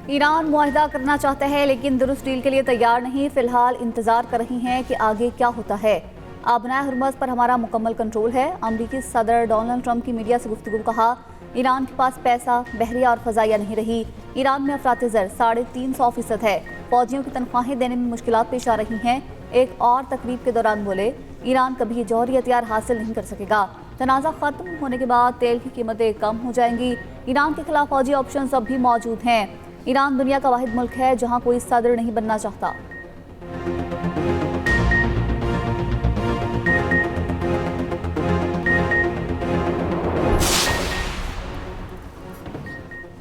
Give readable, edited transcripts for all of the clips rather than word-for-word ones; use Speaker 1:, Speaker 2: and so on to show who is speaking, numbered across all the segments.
Speaker 1: Iran मुआहदा करना चाहता है लेकिन दुरुस्त डील के लिए तैयार नहीं। फिलहाल इंतजार कर रही हैं कि आगे क्या होता है। आबनाए हुर्मुज़ पर हमारा मुकम्मल कंट्रोल है। अमरीकी सदर डोनाल्ड ट्रंप की मीडिया से गुफ्तगू कहा, ईरान के पास पैसा, बहरिया और फजाइया नहीं रही। ईरान में अफरात-ए-ज़र 350% है। फौजियों की तनख्वाहें देने में मुश्किलात पेश आ रही हैं। एक और तकरीब के दौरान बोले, ईरान कभी जौहरी हथियार हासिल नहीं कर सकेगा। तनाज़ा खत्म होने के बाद तेल की कीमतें कम हो जाएंगी। ईरान के खिलाफ फौजी ऑप्शन अब भी मौजूद हैं। ईरान दुनिया का वाहिद मुल्क है जहां कोई सदर नहीं बनना चाहता।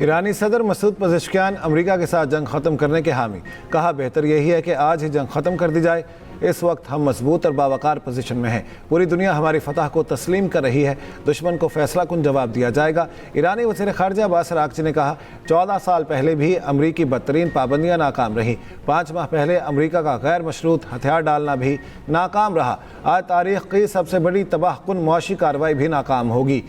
Speaker 2: ईरानी सदर मसूद पज़ेश्कियान अमेरिका के साथ जंग ख़त्म करने के हामी। कहा, बेहतर यही है कि आज ही जंग ख़त्म कर दी जाए। इस वक्त हम मजबूत और बावकार पोजीशन में हैं। पूरी दुनिया हमारी फतह को तस्लीम कर रही है। दुश्मन को फैसला कुन जवाब दिया जाएगा। ईरानी वज़ीर ख़ारिजा अब्बास अराग़ची ने कहा, 14 साल पहले भी अमरीकी बदतरीन पाबंदियाँ नाकाम रही। 5 माह पहले अमरीका का गैर मशरूत हथियार डालना भी नाकाम रहा। आज तारीख़ की सबसे बड़ी तबाहकुन मुआशी कार्रवाई भी नाकाम होगी।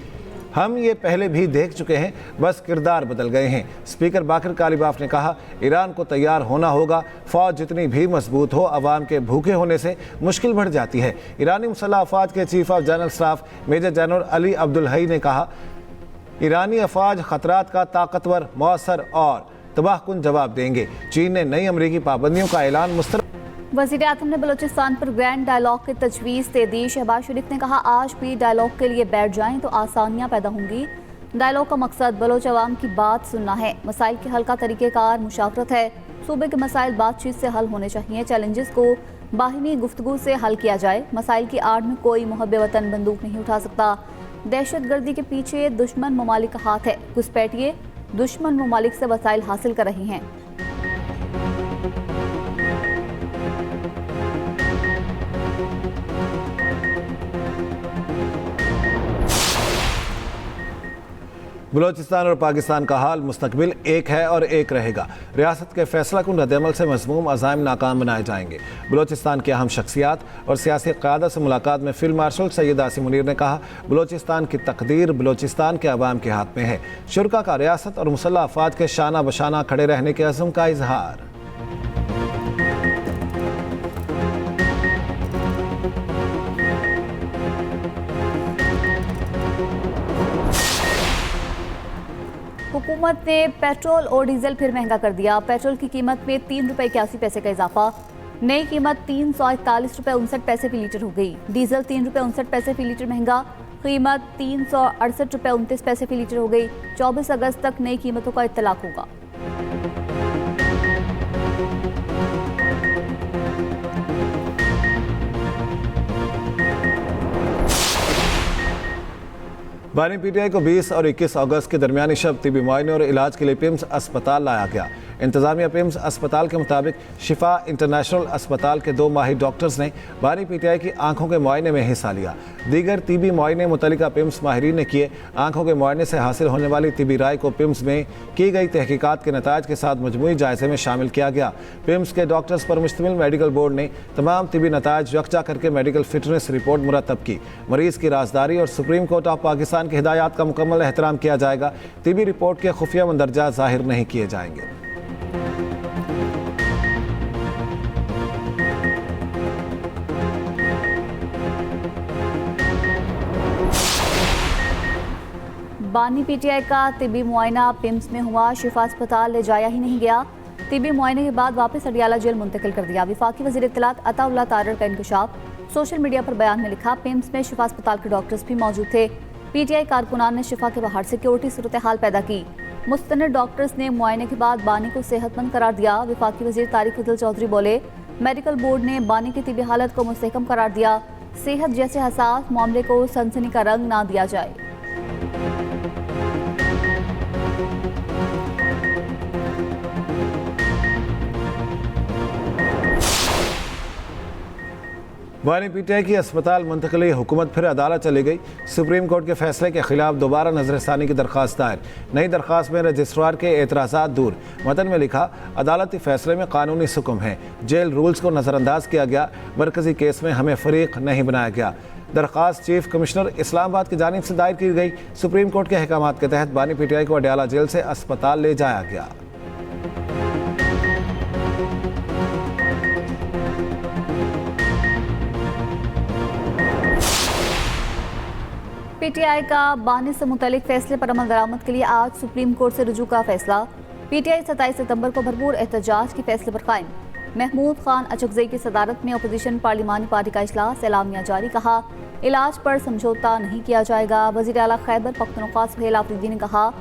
Speaker 2: हम ये पहले भी देख चुके हैं, बस किरदार बदल गए हैं। स्पीकर बाकर कालिबाफ ने कहा, ईरान को तैयार होना होगा। फ़ौज जितनी भी मजबूत हो, अवाम के भूखे होने से मुश्किल बढ़ जाती है। ईरानी मुसल्लह अफ़वाज के chief of general staff major general Ali Abdul Hai ने कहा, ईरानी अफ़वाज ख़तरात का ताकतवर, मौसर और तबाहकुन जवाब देंगे। चीन ने नई अमरीकी पाबंदियों का ऐलान मुस्तरद।
Speaker 1: वज़ीर आज़म ने बलोचिस्तान पर ग्रैंड डायलॉग की तजवीज़ दे दी। शहबाज शरीफ ने कहा, आज भी डायलॉग के लिए बैठ जाएं तो आसानियां पैदा होंगी। डायलॉग का मकसद बलोच अवाम की बात सुनना है। मसाइल के हल का तरीक़ेकार मुशावरत है। सूबे के मसाइल बातचीत से हल होने चाहिए। चैलेंजेस को बाहिमी गुफ्तगू से हल किया जाए। मसाइल की आड़ में कोई मुहब्बे वतन बंदूक नहीं उठा सकता। दहशत गर्दी के पीछे दुश्मन ममालिक का हाथ है। घुसपैठिए दुश्मन ममालिक से वसाइल हासिल कर रही हैं।
Speaker 2: बलोचिस्तान और पाकिस्तान का हाल मुस्तकबिल एक है और एक रहेगा। रियासत के फैसला कुन रद्द-ए-अमल से मज़मूम अज़ाइम नाकाम बनाए जाएंगे। बलोचिस्तान के अहम शख्सियात और सियासी क़यादत से मुलाकात में फील्ड मार्शल सैयद आसिम मुनीर ने कहा, बलोचिस्तान की तकदीर बलोचिस्तान के अवाम के हाथ में है। शुरका का रियासत और मुसल्लह अफ़वाज के शाना बशाना खड़े रहने के अज़्म का इजहार।
Speaker 1: हुकूमत ने पेट्रोल और डीजल फिर महंगा कर दिया। पेट्रोल की कीमत में 3 रुपये 81 पैसे का इजाफा। नई कीमत 341 रुपये 59 पैसे फी लीटर हो गई। डीजल 3 रुपये 59 पैसे फी लीटर महंगा। कीमत 368 रुपये 29 पैसे फी लीटर हो गई। 24 अगस्त तक नई कीमतों का इत्तलाक होगा।
Speaker 2: बानी पीटीआई को 20 और 21 अगस्त के दरमियानी शब तिबी मुआयने और इलाज के लिए पिम्स अस्पताल लाया गया। इंतजामिया पिम्स अस्पताल के मुताबिक शिफा इंटरनेशनल अस्पताल के 2 माहिर डॉक्टर्स ने बानी पीटीआई की आंखों के मुआयने में हिस्सा लिया। दीगर तिबी मुआयने मुतल्लिका पिम्स माहिरीन ने किए। आंखों के मुआयने से हासिल होने वाली तिबी राय को पिम्स में की गई तहकीकात के नताज के साथ मजमूई जायजे में शामिल किया गया। पिम्स के डॉक्टर्स पर मुश्तमिल मेडिकल बोर्ड ने तमाम तिबी नताज यकजा करके मेडिकल फिटनेस रिपोर्ट मुरतब की। मरीज की राजदारी और सुप्रीम कोर्ट ऑफ पाकिस्तान की हिदायत का मुकम्मल एहतराम किया जाएगा। तिबी रिपोर्ट के खुफिया मंदरजा जाहिर नहीं किए जाएंगे।
Speaker 1: बानी पीटीआई का तिबी मुआयना पिम्स में हुआ। शिफा अस्पताल ले जाया ही नहीं गया। तिबी मुआयने के बाद वापस अडियाला जेल मुंतकिल कर दिया। वफाकी वज़ीर इत्तलात अताउल्लाह तारड़ का इंकशाफ। सोशल मीडिया पर बयान में लिखा, पिम्स में शिफा अस्पताल के डॉक्टर्स भी मौजूद थे। पीटीआई कारकुनान ने शिफा के बाहर सिक्योरिटी सूरत हाल पैदा की। मुस्तनद डॉक्टर्स ने मुआयने के बाद बानी को सेहतमंद करार दिया। वफाकी वज़ीर तारिक फजल चौधरी बोले, मेडिकल बोर्ड ने बानी की तिबी हालत को मुस्तहकम करार दिया। सेहत जैसे हसास मामले को सनसनी का रंग ना दिया जाए।
Speaker 2: बानी पीटीआई की अस्पताल मुंतकली हुकूमत फिर अदालत चली गई। सुप्रीम कोर्ट के फैसले के खिलाफ दोबारा नजरसानी की दरख्वास्त दायर। नई दरख्वास्त में रजिस्ट्रार के एतराज़ात दूर। मतन में लिखा, अदालती फैसले में कानूनी सुकुम है। जेल रूल्स को नज़रअंदाज किया गया। मरकजी केस में हमें फरीक नहीं बनाया गया। दरख्वास्त चीफ कमिश्नर इस्लामाबाद की जानिब से दायर की गई। सुप्रीम कोर्ट के अहकामात के तहत बानी पीटीआई को अडियाला जेल से अस्पताल ले जाया गया।
Speaker 1: पीटीआई का बानी से मुतल्लिक फैसले पर अमल दरामद के लिए आज सुप्रीम कोर्ट से रुजू का फैसला। पीटीआई 27 सितंबर को भरपूर एहतजाज के फैसले पर कायम। महमूद खान अचकजई की सदारत में अपोजिशन पार्लिमानी पार्टी का इजलास, एलामिया जारी, कहा इलाज पर समझौता नहीं किया जाएगा। वज़ीर आला खैबर पख्तूनख्वा सुहेल आफरीदी ने कहा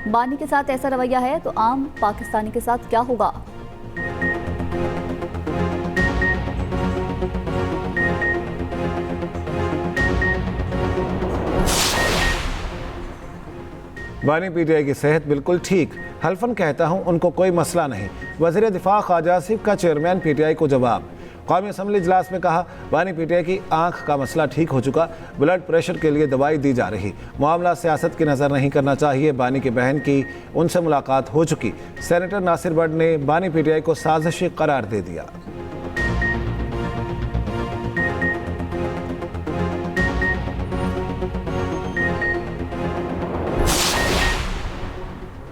Speaker 1: बानी के साथ ऐसा रवैया है तो आम पाकिस्तानी के साथ क्या होगा।
Speaker 2: बानी पीटीआई की सेहत बिल्कुल ठीक, हल्फन कहता हूं उनको कोई मसला नहीं। वज़ीर दिफा ख्वाजा आसिफ का चेयरमैन पीटीआई को जवाब। कौमी असम्बली इजलास में कहा बानी पीटीआई की आंख का मसला ठीक हो चुका, ब्लड प्रेशर के लिए दवाई दी जा रही, मामला सियासत की नज़र नहीं करना चाहिए। बानी की बहन की उनसे मुलाकात हो चुकी। सेनेटर नासिर बट ने बानी पीटीआई को साजिशी करार दे दिया।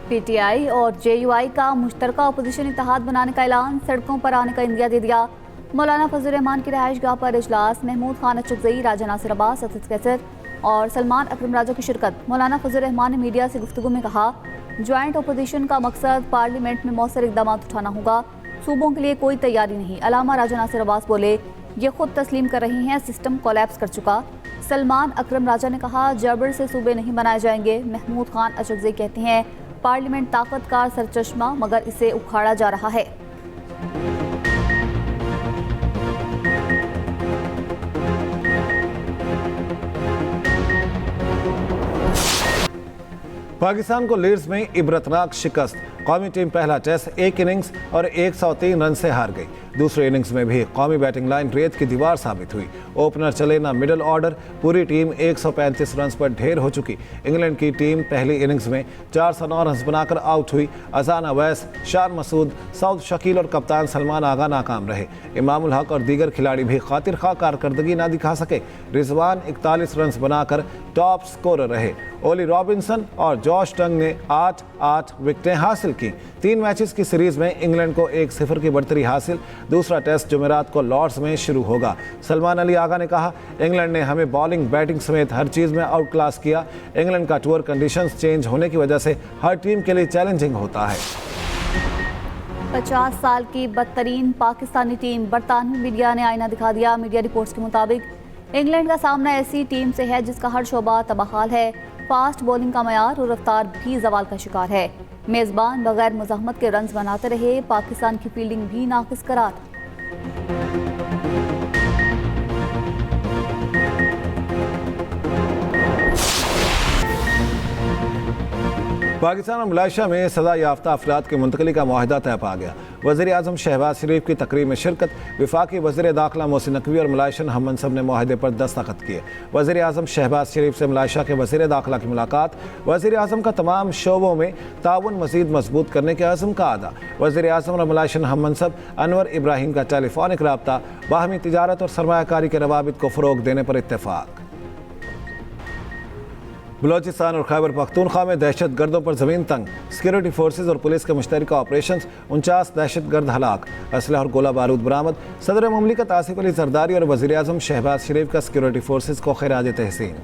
Speaker 1: पीटीआई और जेयूआई का मुश्तरका अपोजिशन इत्तेहाद बनाने का ऐलान, सड़कों पर आने का इंदिया दे दिया। मौलाना फजल रहमान की रिहाइश गाह पर इजलास, महमूद खान अचकजई, राजा नासिर अब्बास, असद कैसर और सलमान अकरम राजा की शिरकत। मौलाना फजल रहमान ने मीडिया से गुफ्तगू में कहा ज्वाइंट अपोजिशन का मकसद पार्लियामेंट में मौसर इकदाम उठाना होगा, सूबों के लिए कोई तैयारी नहीं। अलामा राजा नासिर अब्बास बोले ये खुद तस्लीम कर रही हैं सिस्टम कोलैप्स कर चुका। सलमान अकरम राजा ने कहा जबर से सूबे नहीं बनाए जाएंगे। महमूद खान अचकजई कहते हैं पार्लियामेंट ताकतकार सरचश्मा मगर इसे उखाड़ा जा रहा है।
Speaker 2: पाकिस्तान को लीड्स में इबरतनाक शिकस्त। कौमी टीम पहला टेस्ट एक इनिंग्स और 103 रन से हार गई। दूसरे इनिंग्स में भी कौमी बैटिंग लाइन रेत की दीवार साबित हुई। ओपनर चले ना मिडिल ऑर्डर, पूरी टीम 135 रन पर ढेर हो चुकी। इंग्लैंड की टीम पहली इनिंग्स में 409 रन बनाकर आउट हुई। अजान अवैस, शान मसूद, सऊद शकील और कप्तान सलमान आगा नाकाम रहे। इमामुल हक और दीगर खिलाड़ी भी खातिर खा कारकर्दगी ना दिखा सके। रिजवान 41 रन बनाकर टॉप स्कोरर रहे। ओली रॉबिन्सन और जॉश टंग ने 8-8 विकेटें हासिल की। 3 मैचेस की सीरीज में इंग्लैंड को 1-0 की बढ़तरी हासिल। दूसरा टेस्ट जुमेरात को लॉर्ड्स में शुरू होगा। सलमान अली आगा ने कहा इंग्लैंड ने हमें बॉलिंग बैटिंग समेत हर चीज में आउट क्लास किया। इंग्लैंड का टूर कंडीशंस चेंज होने की वजह से हर टीम के लिए चैलेंजिंग होता है।
Speaker 1: 50 साल की बदतरीन पाकिस्तानी टीम, बरतानवी मीडिया ने आईना दिखा दिया। मीडिया रिपोर्ट्स के मुताबिक इंग्लैंड का सामना ऐसी टीम से है जिसका हर शोबा तबाहाल है। फास्ट बॉलिंग का मयार और रफ्तार भी जवाल का शिकार है। मेज़बान बगैर मुज़ाहमत के रन्स बनाते रहे। पाकिस्तान की फील्डिंग भी नाकिस करार।
Speaker 2: पाकिस्तान और मलेशिया में सजा याफ्ता अफराद की मुंतकली का मुआहदा तय पा गया। वज़ीर आज़म शहबाज शरीफ की तकरीब में शिरकत, वफाकी वज़ीर दाखिला मोहसिन नकवी और मलाइशियन हम मनसब ने मुआहदे पर दस्तखत किए। वज़ीर आज़म शहबाज शरीफ से मलाइशिया के वज़ीर दाखिला की मुलाकात। वज़ीर आज़म का तमाम शोबों में ताउन मज़ीद मजबूत करने के अज़म का अदा। वज़ीर आज़म और मलाइशियन हम मनसब अनवर इब्राहिम का टेलीफोनिक रब्ता, बाहमी तिजारत और सरमायाकारी के रवाबित को फ़रोग देने पर इत्तेफाक। बलोचिस्तान और खैबर पख्तूनख्वा में दहशत गर्दों पर जमीन तंग, सिक्योरिटी फोर्सेज और पुलिस के मुश्तरका ऑपरेशन, 49 दहशत गर्द हलाक, असलह और गोला बारूद बरामद। सदर मुमलिकत आसिफ अली जरदारी और वज़ीर आज़म शहबाज शरीफ का सिक्योरिटी फोर्सेज को खिराज तहसीन।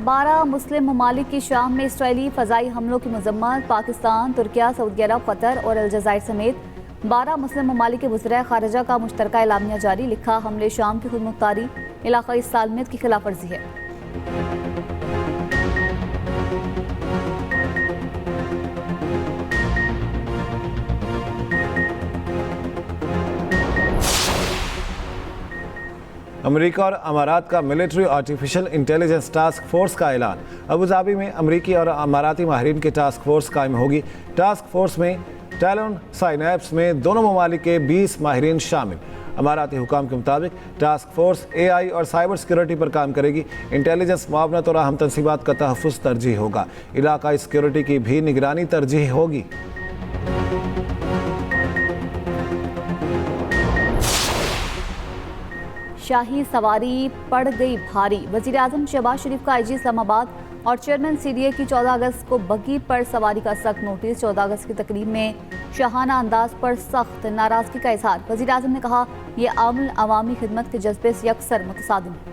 Speaker 1: बारह मुस्लिम ममालिक की शाम में इसराइली फ़ज़ाई हमलों की मजम्मत। पाकिस्तान, तुर्किया, सऊदी अरब, कतर और अलजायर समेत 12 मुस्लिम ममालिक के वज़ीर ख़ारिजा का मुश्तरका एलामिया जारी। लिखा हमले शाम की खुदमुख्तारी, इलाक़ाई सालमियत की खिलाफ वर्जी है।
Speaker 2: अमेरिका और अमारात का military artificial intelligence task force का ऐलान। अबू धाबी में अमेरिकी और अमाराती माहिरीन की टास्क फोर्स कायम होगी। टास्क फोर्स में टैलन साइनैप्स में दोनों ममालिक के 20 माहिरीन शामिल। अमाराती हुकाम के मुताबिक टास्क फोर्स AI और साइबर सिक्योरिटी पर काम करेगी। इंटेलिजेंस मुआवनत और अहम तनसीबात का तहफ़्फ़ुज़ तरजीह होगा। इलाकाई सिक्योरिटी की भी निगरानी तरजीह होगी। शाही सवारी पड़ गई भारी। वज़ीर आज़म शहबाज शरीफ का IG इस्लामाबाद।
Speaker 1: और चेयरमैन सीडीए की 14 अगस्त को बगी पर सवारी का सख्त नोटिस। 14 अगस्त की तकरीब में शाहाना अंदाज पर सख्त नाराजगी का इजहार। वज़ीर आज़म ने कहा, यह अमल अवामी खिदमत के जज्बे से अक्सर मुतसादिम है।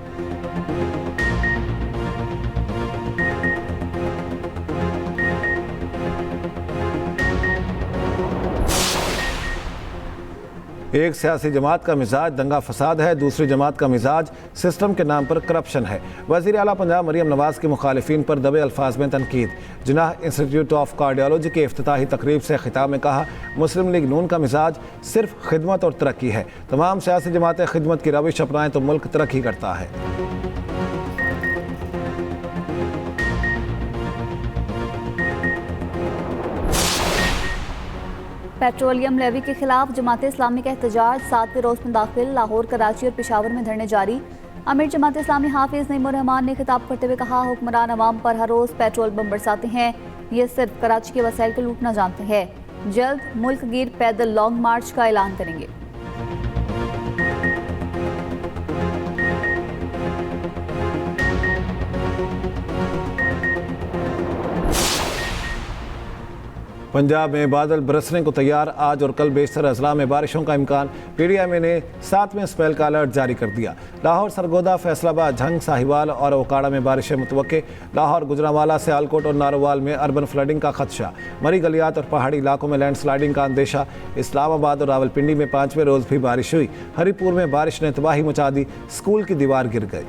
Speaker 2: एक सियासी जमात का मिजाज दंगा फसाद है, दूसरी जमात का मिजाज सिस्टम के नाम पर करप्शन है। वज़ीर आला पंजाब मरियम नवाज के मुखालिफिन पर दबे अल्फाज में तनकीद। जिनाह इंस्टीट्यूट ऑफ कार्डियोलॉजी के इफ्तिताही तकरीब से खिताब में कहा, मुस्लिम लीग नून का मिजाज सिर्फ खिदमत और तरक्की है। तमाम सियासी जमातें खिदमत की रविश अपनाएं तो मुल्क तरक्की करता है।
Speaker 1: पेट्रोलियम लेवी के खिलाफ जमात इस्लामी का एहतजाज 7वें रोज में दाखिल। लाहौर, कराची और पेशावर में धरने जारी। अमीर जमात इस्लामी हाफिज नईमुर रहमान ने खिताब करते हुए कहा, हुक्मरान अवाम पर हर रोज पेट्रोल बम बरसाते हैं, ये सिर्फ कराची के वसाइल को लूटना जानते हैं। जल्द मुल्क गिर पैदल लॉन्ग मार्च का ऐलान करेंगे।
Speaker 2: पंजाब में बादल बरसने को तैयार। आज और कल बेशतर अजला में बारिशों का इम्कान। PDMA ने 7वें स्पेल का अलर्ट जारी कर दिया। लाहौर, सरगोदा, फैसलाबाद, झंग, साहिवाल और ओकाड़ा में बारिशें मुतवक्के। लाहौर, गुजरांवाला, सियालकोट और नारोवाल में अर्बन फ्लडिंग का खदशा। मरी गलियात और पहाड़ी इलाकों में लैंडस्लाइडिंग का अंदेशा। इस्लामाबाद और रावलपिंडी में 5वें रोज भी बारिश हुई। हरिपुर में बारिश ने तबाही मचा दी, स्कूल की दीवार गिर गई।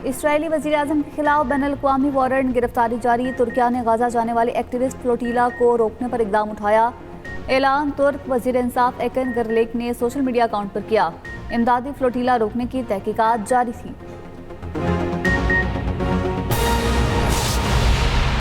Speaker 1: इसराइली वज़ीर आज़म के खिलाफ बैनुल-अक़वामी वारंट, गिरफ्तारी जारी। तुर्किया ने गाजा जाने वाले एक्टिविस्ट फ्लोटीला को रोकने पर इक़दाम उठाया। ऐलान तुर्क वज़ीर इंसाफ एकेन गरलेक ने सोशल मीडिया अकाउंट पर किया। इमदादी फ्लोटीला रोकने की तहकीकात जारी थी।